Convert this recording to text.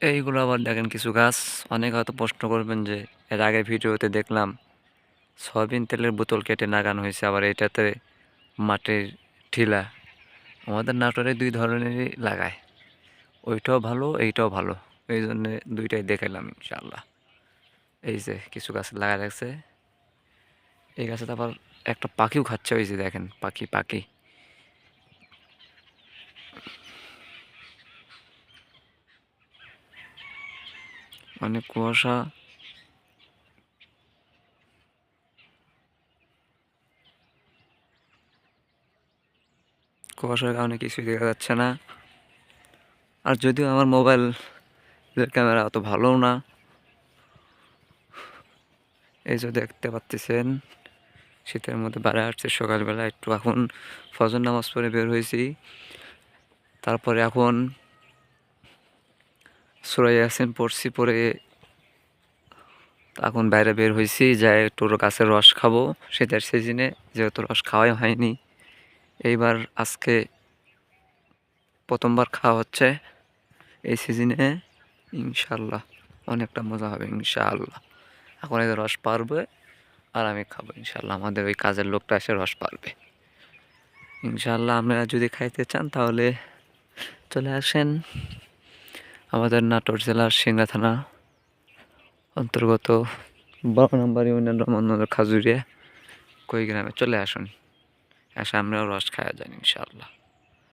এইগুলো আবার দেখেন কিছু গাছ, অনেকে হয়তো প্রশ্ন করবেন যে এর আগের ভিডিওতে দেখলাম সয়াবিন তেলের বোতল কেটে লাগানো হয়েছে, আবার এটাতে মাটির ঠিলা। আমাদের নাটোরে দুই ধরনেরই লাগায়, ওইটাও ভালো এইটাও ভালো, এই জন্যে দুইটাই দেখাইলাম ইনশাআল্লাহ। এই যে কিছু গাছ লাগা রাখছে, এই গাছে তো আবার একটা পাখিও খাচ্ছে, ওই যে দেখেন পাখি পাখি। অনেক কুয়াশা, কুয়াশার কারণে কিছুই দেখা যাচ্ছে না। আর যদিও আমার মোবাইলের ক্যামেরা অত ভালোও না, এই যে দেখতে পাচ্ছেন শীতের মধ্যে বাইরে আসছে সকালবেলা একটু, এখন ফজর নামাজ পড়ে বের হয়েছি, তারপরে এখন সূরা ইয়াসিন পড়ছি, পরে এখন বাইরে বের হয়েছি, যাই একটু গাছের রস খাবো শীতের সিজনে, যেহেতু রস খাওয়াই হয়নি, এইবার আজকে প্রথমবার খাওয়া হচ্ছে এই সিজনে। ইনশাল্লাহ অনেকটা মজা হবে ইনশাআল্লাহ। এখন এই রস পারবে আর আমি খাবো ইনশাল্লাহ, আমাদের ওই কাজের লোকটা এসে রস পারবে ইনশাল্লাহ। আপনারা যদি খাইতে চান তাহলে চলে আসেন আমাদের নাটোর জেলার সিংড়া থানা অন্তর্গত 12 নম্বর ইউনিয়ন রহমাননগর খাজুরিয়া কই গ্রামে চলে আসুন, এসে আমরাও রস খাওয়া যান ইনশাআল্লাহ।